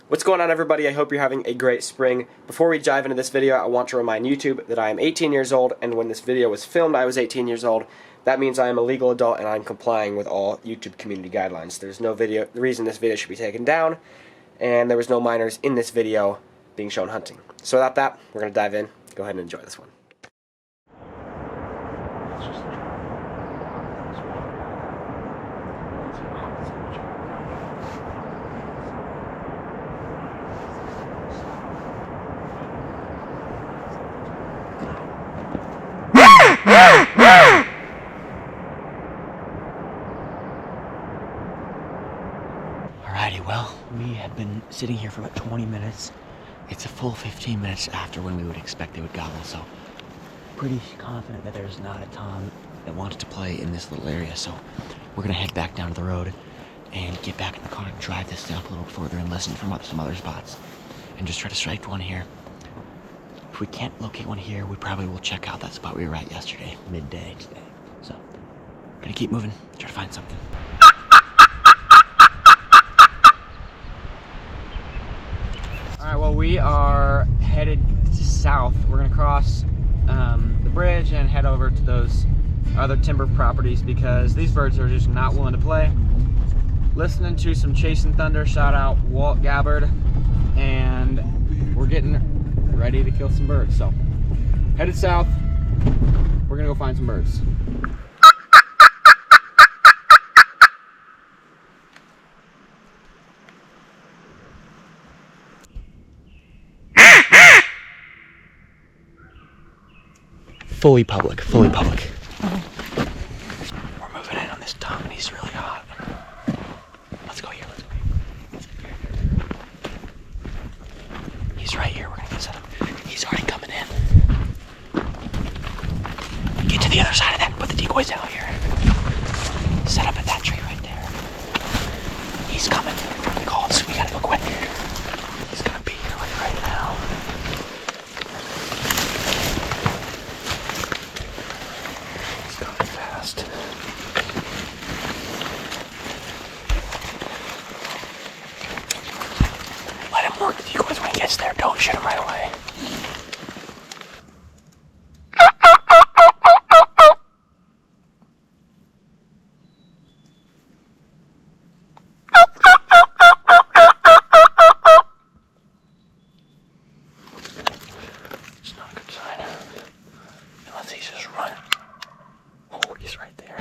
What's going on, everybody? I hope you're having a great spring. Before we dive into this video, I want to remind YouTube that I am 18 years old, and when this video was filmed, I was 18 years old. That means I am a legal adult and I'm complying with all YouTube community guidelines. There's no reason this video should be taken down, and there was no minors in this video being shown hunting. So without that, we're going to dive in. Go ahead and enjoy this one. Alrighty, well, we have been sitting here for about 20 minutes. It's a full 15 minutes after when we would expect they would gobble, so pretty confident that there's not a ton that wants to play in this little area. So we're gonna head back down to the road and get back in the car and drive this stuff a little further and listen from some other spots and just try to strike one here. If we can't locate one here, we probably will check out that spot we were at yesterday, midday today. So gonna keep moving, try to find something. Alright, well, we are headed south. We're going to cross the bridge and head over to those other timber properties because these birds are just not willing to play. Listening to some Chasing Thunder, shout out Walt Gabbard, and we're getting ready to kill some birds. So, headed south, we're going to go find some birds. Fully public, fully public. We're moving in on this tongue and he's really hot. Let's go here, let's go here. He's right here, we're gonna get set up. He's already coming in. Get to the other side of that and put the decoys out here. Set up at that tree right there. He's coming. The calls, we gotta go quick. He's gonna be here like right now. Let him work the decoys when he gets there. Don't shoot him right away. It's not a good sign. Unless he's just running. Oh, he's right there.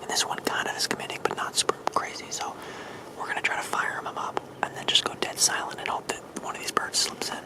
This one kind of is committing, but not super crazy, so we're going to try to fire him up and then just go dead silent and hope that one of these birds slips in.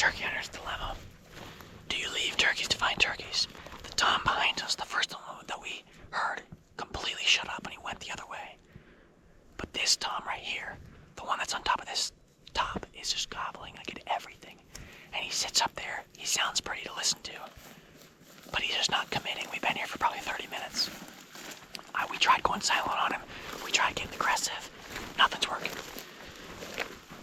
turkey hunter's dilemma. Do you leave turkeys to find turkeys? The tom behind us, the first one that we heard, completely shut up and he went the other way. But this tom right here, the one that's on top of this top, is just gobbling like at everything. And he sits up there. He sounds pretty to listen to, but he's just not committing. We've been here for probably 30 minutes. We tried going silent on him. We tried getting aggressive. Nothing's working.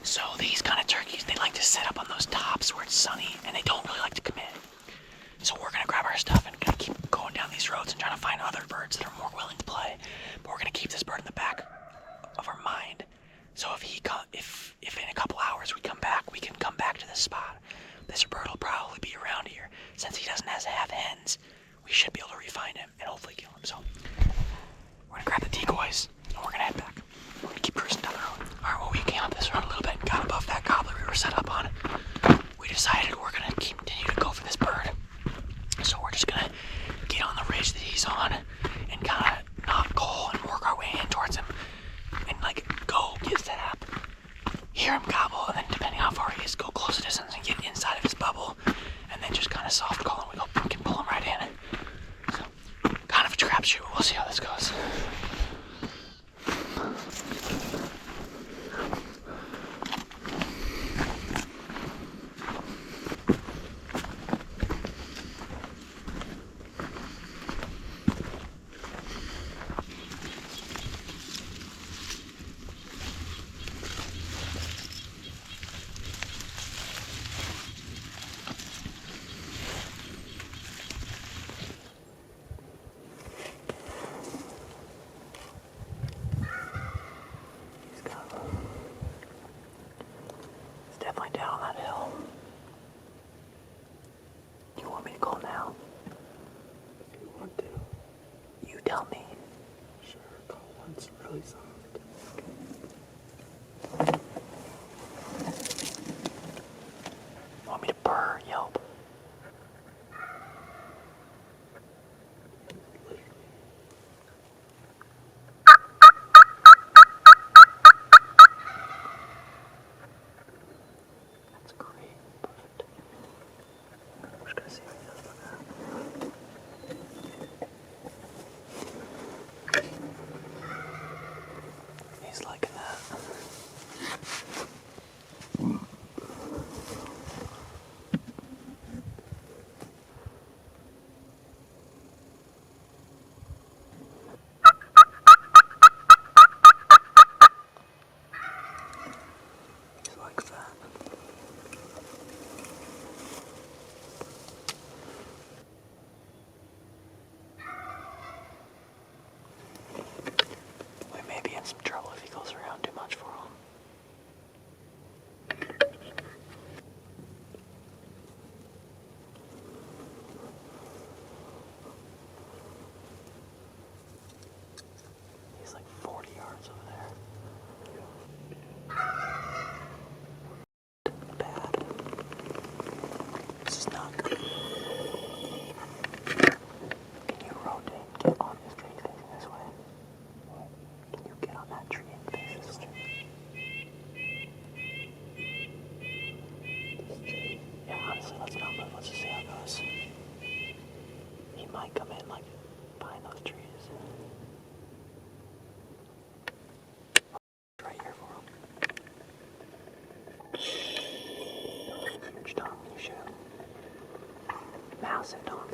So these kind of turkeys, they like to sit up on those tops where it's sunny, and they don't really like to commit. So we're gonna grab our stuff and gonna keep going down these roads and trying to find other birds that are more willing to play. But we're gonna keep this bird in the back of our mind. So if in a couple hours we come back, we can come back to this spot. This bird will probably be around here. Since he doesn't have hens, we should be able to refine him and hopefully kill him. So we're gonna grab the decoys and we're gonna head back. We're gonna keep cruising down the road. Alright, well, we came up this road a little bit and got above that gobbler we were set up on. We decided we're gonna continue to go for this bird. So we're just gonna get on the ridge that he's on and kind of not go and work our way in towards him and like go get set up, hear him gobble, and then depending how far he is, go close a distance and get inside of his bubble, and then just kind of soft call and we hope we can pull him right in. So kind of a crapshoot, but we'll see how this goes. Definitely down on that hill. Do you want me to call now? If you want to. You tell me. Sure, call once really soft. You want me to purr, yelp? He's liking that. He likes that. We may be in some trouble if he goes around too much for him. He's like 40 yards over there. Bad. This is not good. Can you rotate? Get on this tree facing this way. Can you get on that tree and face this way? Yeah, honestly, let's not move. Let's just see how it goes. He might come in, like, behind those trees. Right here for him. Huge dog, you shoot him. Mouse it, dog.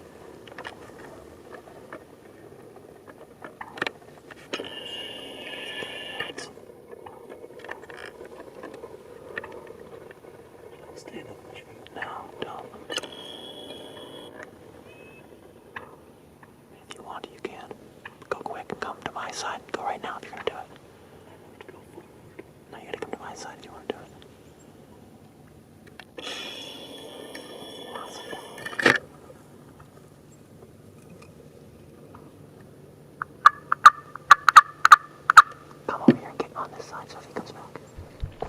Stand up the tree. No, don't. If you want to, you can. Go quick and come to my side. Go right now if you're gonna do it. Go forward. No, you gotta come to my side if you want to do it. Awesome. Come over here and get on this side so if he comes back.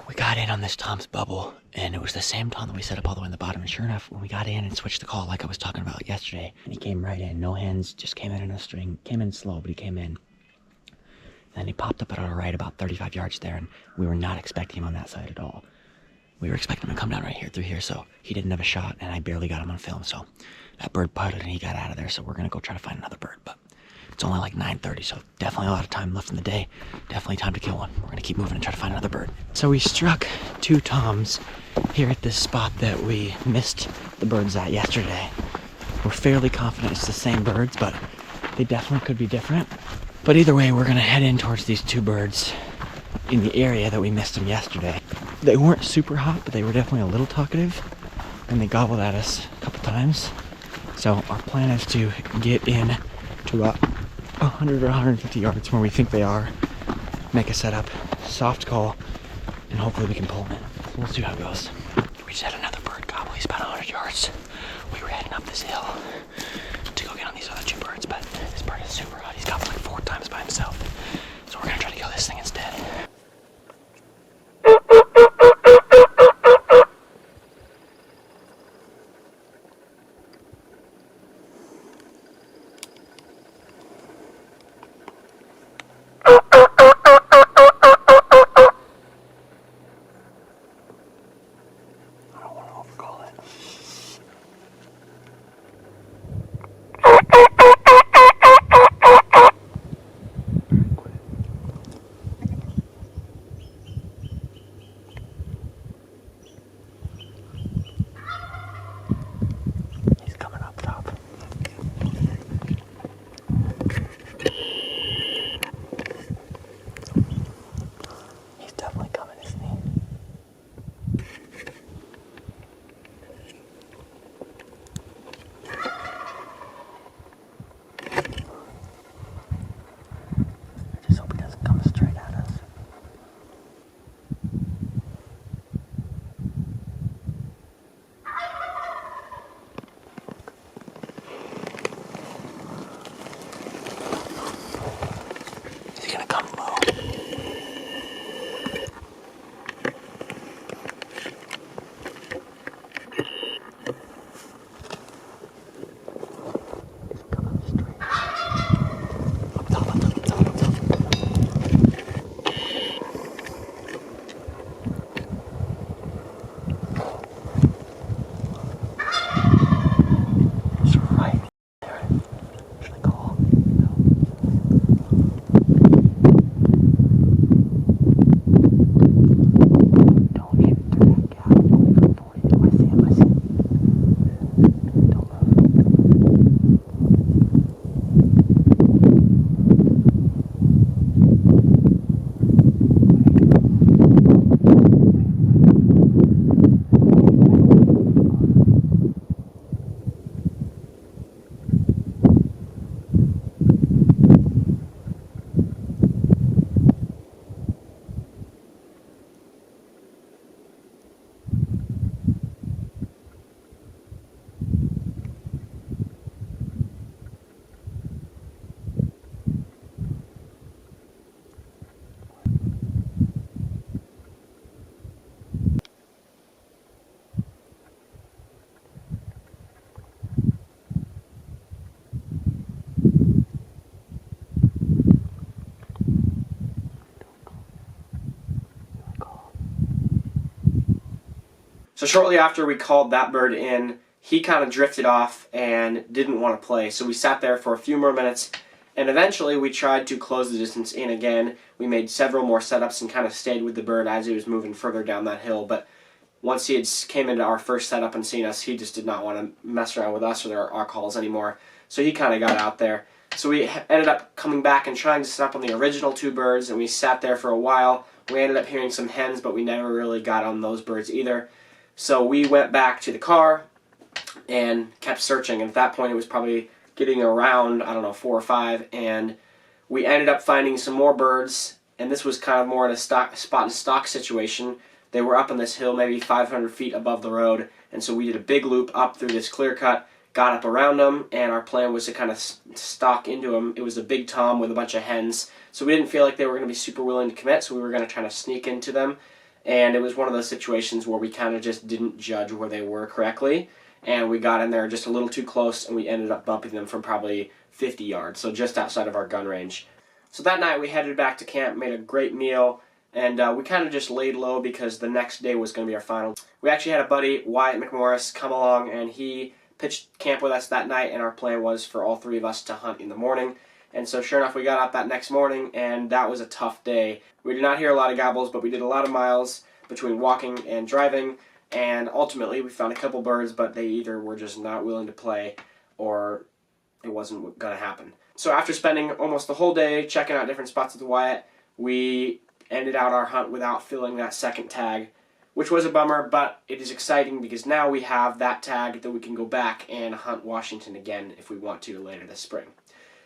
We got in on this Tom's bubble, and it was the same Tom that we set up all the way in the bottom. And sure enough, when we got in and switched the call, like I was talking about yesterday, and he came right in, no hens, just came in a string, came in slow, but he came in. And he popped up at our right about 35 yards there, and we were not expecting him on that side at all. We were expecting him to come down right here through here, so he didn't have a shot, and I barely got him on film. So that bird putted and he got out of there. So we're gonna go try to find another bird, but it's only like 9:30, so definitely a lot of time left in the day. Definitely time to kill one. We're gonna keep moving and try to find another bird. So we struck 2 toms here at this spot that we missed the birds at yesterday. We're fairly confident it's the same birds, but they definitely could be different. But either way, we're gonna head in towards these 2 birds in the area that we missed them yesterday. They weren't super hot, but they were definitely a little talkative, and they gobbled at us a couple times. So our plan is to get in to about 100 or 150 yards from where we think they are, make a setup, soft call, and hopefully we can pull them in. So we'll see how it goes. We just had another bird gobble. He's about 100 yards. We were heading up this hill to go get on these other 2 birds, but this bird is super hot. He's gobbled like 4 times by himself. So we're gonna try to kill this thing instead. So shortly after we called that bird in, he kind of drifted off and didn't want to play. So we sat there for a few more minutes, and eventually we tried to close the distance in again. We made several more setups and kind of stayed with the bird as he was moving further down that hill. But once he had came into our first setup and seen us, he just did not want to mess around with us or our calls anymore. So he kind of got out there. So we ended up coming back and trying to set up on the original 2 birds, and we sat there for a while. We ended up hearing some hens, but we never really got on those birds either. So we went back to the car and kept searching. And at that point, it was probably getting around, I don't know, 4 or 5. And we ended up finding some more birds. And this was kind of more in a spot and stock situation. They were up on this hill, maybe 500 feet above the road. And so we did a big loop up through this clear cut, got up around them, and our plan was to kind of stalk into them. It was a big tom with a bunch of hens. So we didn't feel like they were going to be super willing to commit, so we were going to try to sneak into them. And it was one of those situations where we kind of just didn't judge where they were correctly. And we got in there just a little too close, and we ended up bumping them from probably 50 yards, so just outside of our gun range. So that night we headed back to camp, made a great meal, And we kind of just laid low because the next day was going to be our final. We actually had a buddy, Wyatt McMorris, come along, and he pitched camp with us that night, and our plan was for all three of us to hunt in the morning. And so sure enough, we got up that next morning, and that was a tough day. We did not hear a lot of gobbles, but we did a lot of miles between walking and driving, and ultimately we found a couple birds, but they either were just not willing to play or it wasn't going to happen. So after spending almost the whole day checking out different spots with Wyatt, we ended out our hunt without filling that second tag, which was a bummer, but it is exciting because now we have that tag that we can go back and hunt Washington again if we want to later this spring.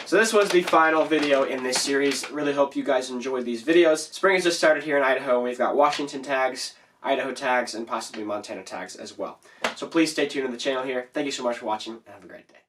So this was the final video in this series. Really hope you guys enjoyed these videos. Spring has just started here in Idaho, and we've got Washington tags, Idaho tags, and possibly Montana tags as well. So please stay tuned to the channel here. Thank you so much for watching, and have a great day.